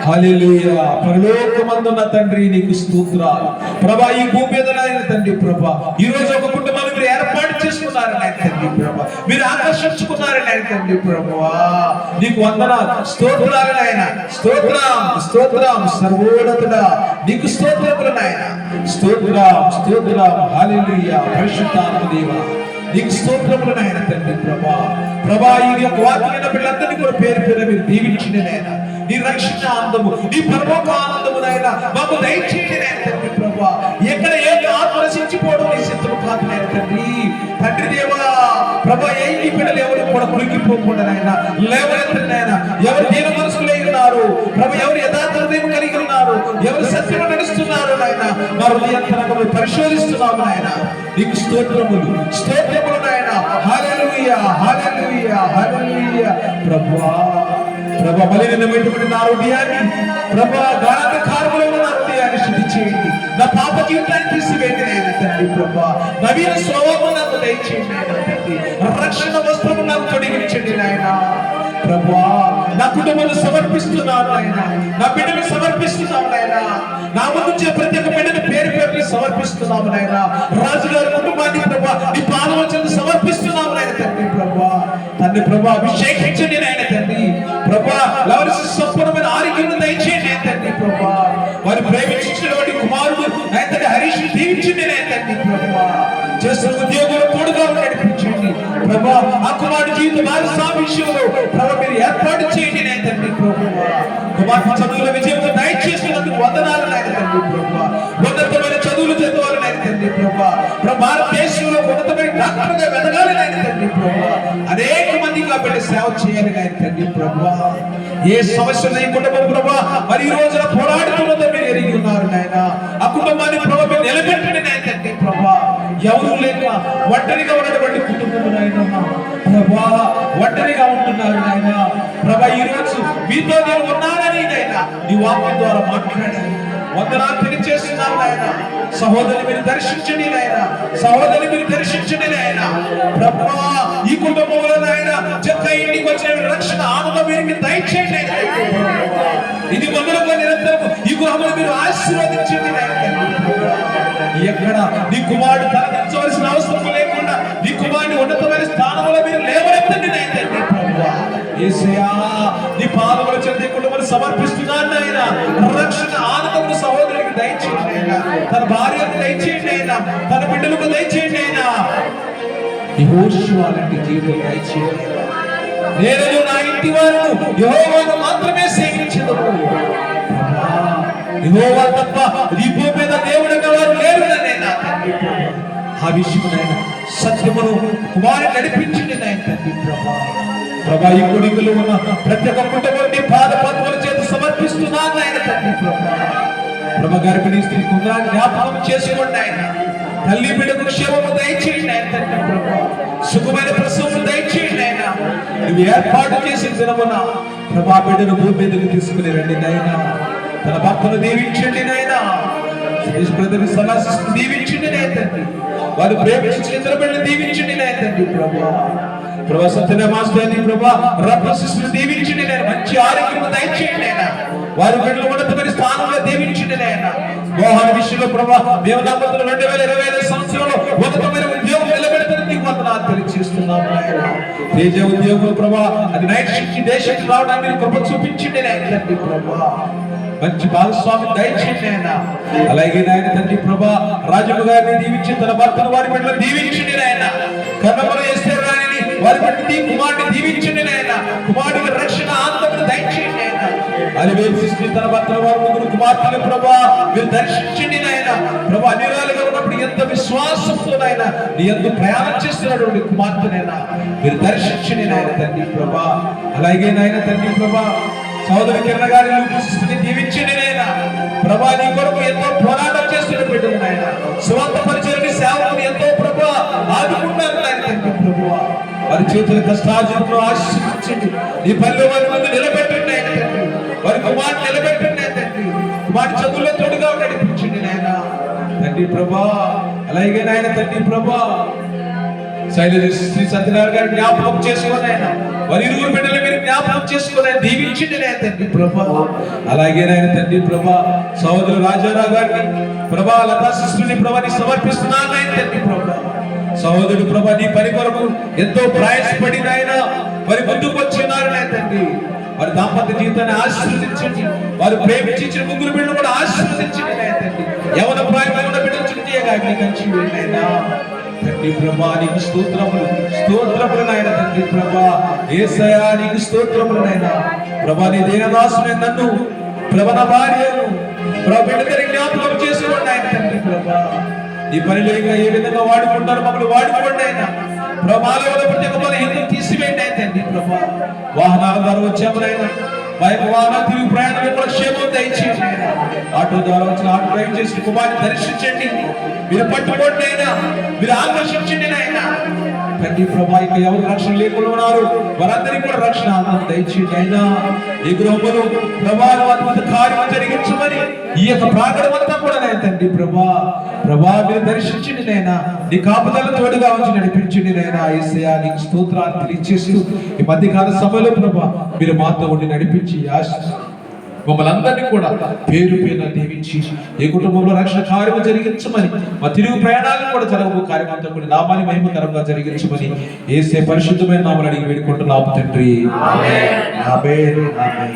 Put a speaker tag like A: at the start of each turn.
A: హల్లెలూయా. పరలోకమందున్న తండ్రి నీకు స్తోత్రాలు ప్రభా. ఈ భూమి మీద నాయన తండ్రి ప్రభా, ఈ రోజు ఒక కుటుంబాన్ని మీరు ఏర్పాటు చేసుకున్నారు నాయన తండ్రి ప్రభా, మీరు ఆకర్షించుకున్నారు నాయన తండ్రి ప్రభా. నీకు వందనాలు, స్తోత్రాలు నాయన. స్తోత్రం స్తోత్రం సర్వోన్నతుడా నీకు స్తోత్రములు నాయన. స్తోత్రం స్తోత్రం హల్లెలూయా. పరిశుద్ధాత్మ దేవా నీకు స్తోత్రములు నాయన తండ్రి ప్రభా. ప్రభా ఈ యొక్క వాక్యమైన బిడ్డలందరినీ కూడా పేరు పేరు మీరు దీవించండి నాయన. నీ రక్షణ ఆనందము, నీ పరలోక ఆనందము నాయన మాకు దయచేయండి నాయన తండ్రి ప్రభా. ఎక్కడ ఏ ఆత్మ నశించిపోవడం నీ చిత్తము కాదు నాయన తండ్రి. తండ్రి దేవా ప్రభా, ఏ బిడ్డలు ఎవరు కూడా మునిగిపోకుండా నాయన లేవనెత్తండి నాయన. ఎవరు దీన మనసులు ఉన్నారు ప్రభా, ఎవరు యథార్థ హృదయం కలిగి ఉన్నారు, ఎవరు సత్యము నడుస్తున్నారు నాయన, వారు నియంత్రణను పరిశోధిస్తున్నాము నాయన. నీకు స్తోత్రములు స్తోత్రములు నాయన. హల్లెలూయా హల్లెలూయా హల్లెలూయా. ప్రభువా ప్రభా, మలినమైనటువంటి నా హృదయాన్ని ప్రభా, గాఢకారములో ఉన్న నా హృదయాన్ని శుద్ధి చేయండి. నా పాప జీవితాన్ని తీసివేయండి నాయన తండ్రి ప్రభా. నవీన స్వభావం నాకు దయచేయండి నాయన తండ్రి. రక్షణ వస్త్రము నాకు తొడిగించండి నాయన ప్రభా. నా కుటుంబాన్ని సమర్పిస్తున్నాను నాయన, నా బిడ్డను సమర్పిస్తున్నాము నాయన. నా ముందు ప్రతి ఒక్క బిడ్డను పేరు పేరు సమర్పిస్తున్నాము నాయన. రాజుగారి కుటుంబాన్ని ప్రభా నీ పాదముల చెంత సమర్పిస్తున్నాము నాయన తండ్రి ప్రభా. తండ్రి ప్రభా, అభిషేకించండి నాయన తండ్రి ప్రభా. లవరిసి సంపూర్ణమైన ఆరోగ్యం దయచేయండి నాయన తండ్రి ప్రభా. వారు ప్రేమించినటువంటి కుమారుడు నాయన తండ్రి హరీష్ దీవించండి నాయన తండ్రి ప్రభా. చేస్తున్న ఉద్యోగులు తోడుగా నడిపించండి ప్రభా. ఆ కుమారుడు జీవిత భాగస్వామి విషయంలో ప్రభా మీరు ఏర్పాటు చేయండి నాయన తండ్రి ప్రభా. కుమార్తె చదువుల విజయంతో దయచేసినందుకు వందనాలు నాయన తండ్రి ప్రభా. ఉన్నతమైన చదువులు చదవాలి నాయన తండ్రి ప్రభా. భారతదేశంలో ఉన్నతమైన డాక్టర్గా వెదగాలి నాయన తండ్రి ప్రభా. అనేక మందికి ఆ బిడ్డ సేవ చేయాలి నాయన తండ్రి ప్రభా. ఏ సమస్య ఈ కుటుంబం ప్రభా మరి ఈ రోజున పోరాడుతున్నదో మీరు ఎరిగి ఉన్నారు నాయన. ఆ కుటుంబాన్ని ప్రభా మీరు నిలబెట్టండి నాయన తండ్రి ప్రభా. ఎవరు లేక ఒంటరిగా ఉన్నటువంటి కుటుంబం నాయన ప్రభా, ఒంటరిగా ఉంటున్నారు నాయన ప్రభా. ఈ రోజు మీతో నేను ఉన్నానని నాయన నీ వాక్యం ద్వారా మాట్లాడాను. వందనాలు తెలియజేస్తున్నాను నాయన. సహోదరి మీరు దర్శించండి నాయన, సహోదరి మీరు దర్శించండి నాయన ప్రభా. ఈ కుటుంబంలో నాయన చెక్క ఇంటికి వచ్చిన రక్షణ ఆనందం వీరికి దయచేయండి నాయన. ఇది మొదలుగా నిరంతరం ఈ గృహమును మీరు ఆశీర్వదించండి నాయన. ఎక్కడ నీ కుమారుడు తలదించవలసిన అవసరం లేకుండా నీ కుమారుని ఉన్నతమైన స్థానంలో మీరు లేవనెత్తండి నాయన తండ్రి ప్రభువా. యేసయ్యా నీ పాదముల చెంత కుటుంబాన్ని సమర్పిస్తున్నాను నాయన. రక్షణ ఆనందమును సహోదరునికి దయచేయండి నాయన. తన భార్యకు దయచేయండి నాయన, తన బిడ్డలకు దయచేయండి నాయన. యెహోషువ లాంటి జీవితం దయచేయండి. నేను నా ఇంటి వారు యెహోవాను మాత్రమే సేవించెదము. యెహోవా తప్ప ఈ భూమి మీద దేవుడుగా వారు లేరు నాయన. ఆ విషయమునైనా సత్యమును కుమారుని నడిపించండి నాయన తండ్రి ప్రభా. ప్రభా ఈ కొడుకులు ఉన్న ప్రతి ఒక్క కుటుంబాన్ని పాదపద్మల చేత సమర్పిస్తున్నాను నాయన తండ్రి ప్రభా. ప్రభా గర్భిణీ స్త్రీ కుమారుని జ్ఞాపకం చేసుకోండి ఆయన. తల్లి బిడ్డకు క్షేమము దయచేయండి ఆయన తండ్రి ప్రభా. సుఖమైన ప్రసవము దయచేయండి ఆయన. నువ్వు ఏర్పాటు చేసిన దినమున ప్రభా బిడ్డను భూమి మీదకు తీసుకుని రండి నాయన. తన భక్తులు దీవించండి నాయన. బ్రదర్ని సలహాసిస్తూ దీవించండి నాయన తండ్రి. వారు ప్రేమించిన ఇతర బిడ్డలు దీవించండి నాయన తండ్రి ప్రభా. ప్రభా సత్యనామాస్తాన్ని ప్రభా రత్నశిష్యులు దీవించండి నాయన. మంచి ఆరోగ్యం దయచేయండి నాయన. వారి బిడ్డలు ఉన్నతమైన స్థానంలో దీవించండి నాయన. మోహన్ విషయంలో ప్రభా మేము దంపతులు 2020 సంవత్సరంలో ఉన్నతమైన ఉద్యోగం నిలబెడతారని నీకు వందనాలు తెలియజేస్తున్నాము నాయన. తేజ ఉద్యోగులు ప్రభా అది నైట్ షిఫ్ట్ దేశానికి రావడానికి మీరు కృప చూపించండి నాయన తండ్రి ప్రభా. మంచి భాగస్వామి దయచేయండి నాయన. అలాగే నాయన తండ్రి ప్రభా రాజు గారిని దీవించి తన భర్తను వారి బిడ్డలు దీవించండి నాయన. కన్నమర ఎస్తేరాని వారి బిడ్డని కుమారుడిని దీవించండి నాయన. కుమారుడికి రక్షణ ఆనందమును దయచేయండి నాయన. అలివేలు సిస్టర్ తన భర్తను వారి ముగ్గురు కుమార్తెలు ప్రభా మీరు దర్శించండి నాయన. ప్రభా అన్యురాలుగా ఉన్నప్పుడు ఎంత విశ్వాసంతో నాయన నీ యందు ప్రయాణం చేస్తున్నటువంటి కుమార్తెనైనా మీరు దర్శించండి నాయన తండ్రి ప్రభా. అలాగే నాయన తండ్రి ప్రభా సోదరి కిరణ గారి స్థితిని దీవించండి నాయన. ప్రభా నీ కొరకు ఎంతో పోరాటం చేస్తున్న బిడ్డలు నాయన. స్వంత పరిచయాన్ని సేవకుని ఎంతో ప్రభా ఆదుకుంటున్నారు నాయన తండ్రి ప్రభువా. వారి చేతుల కష్టార్జనను ఆశీర్వదించండి. నీ పల్లె వారి ముందు నిలబెట్టండి నాయన తండ్రి. వారి కుమార్తె నిలబెట్టండి నాయన తండ్రి. కుమార్తె చదువులో తోడుగా నడిపించండి నాయన తండ్రి ప్రభా. అలాగే నాయన తండ్రి ప్రభా శైలజ శ్రీ సత్యనారాయణ గారిని జ్ఞాపకం చేసుకోండి నాయన. వారి ఇరువురు బిడ్డలు మీరు జ్ఞాపకం చేసుకుని దీవించండి నాయన తండ్రి ప్రభా. అలాగే నాయన తండ్రి ప్రభా సహోదరు రాజారావు గారిని ప్రభా లతా సిస్టర్ని ప్రభాని సమర్పిస్తున్నాను నాయన తండ్రి ప్రభా. సహోదరుడు ప్రభా నీ పని కొరకు ఎంతో ప్రయాసపడి నాయన మరి ముందుకు వచ్చినారు నాయన తండ్రి. వారి దాంపత్య జీవితాన్ని ఆశీర్వదించండి. వారు ప్రేమించిన ముగ్గురు బిడ్డలు కూడా ఆశీర్వదించండి నాయన తండ్రి. ఎవరి ప్రాయంలో ఉన్న బిడ్డలు చుట్టిగా కంచి వెళ్ళినైనా తండ్రి ప్రభా నీకు స్తోత్రములు నాయన తండ్రి ప్రభా. యేసయ్యా నీకు స్తోత్రములు నాయన ప్రభా. నీ దేవదాసుని నన్ను ప్రభా నా భార్యను ప్రభా బిడ్డని జ్ఞాపకం చేసుకోండి ఆయన తండ్రి ప్రభా. ఈ పనిలో ఇంకా ఏ విధంగా వాడుకుంటారు మమ్మల్ని వాడుకోండి ఆయన ప్రభాలో ప్రతి ఒక్క హిందూ తీసివేయండి ఆయన తండ్రి ప్రభా. వాహనాల ద్వారా వచ్చాము నాయన వాహనాలు తిరిగి ప్రయాణం కూడా క్షేమం దయచేయండి ఆయన. ఆటో ద్వారా వచ్చిన ఆటో డ్రైవ్ చేసిన కుమార్ని దర్శించండి. మీరు పట్టుకోండి అయినా మీరు ఆకర్షించండి నాయన తండ్రి ప్రభా. ఇంకా ఎవరు రక్షణ లేకుండా ఉన్నారు వారందరికీ కూడా రక్షణ దయచేయండి అయినా. ఈ గృహములు ప్రభావం అద్భుత కార్యం జరిగించమని ఈ యొక్క ప్రాంగణం అంతా కూడా నాయన తండ్రి ప్రభా మీరు దర్శించండి నాయన. నీ కాపుదల తోడుగా ఉంచి నడిపించండి నాయన. యేసయ్యా నీకు స్తోత్రాలు తెలియజేస్తూ ఈ మధ్యకాల సమయంలో ప్రభా మీరు మాతో ఉండి నడిపించి మమ్మల్ని అందరినీ కూడా పేరు పేరున దీవించి ఏ కుటుంబంలో రక్షణ కార్యము జరిగించమని మా తిరుగు ప్రయాణాలను కూడా జరగబో కార్యమంతా కూడా నామాని మహిమకరంగా జరిగించమని యేసే పరిశుద్ధమైన నామములో అడిగి వేడుకుంటున్నాము తండ్రి. ఆమేన్. ఆమేన్. ఆమేన్.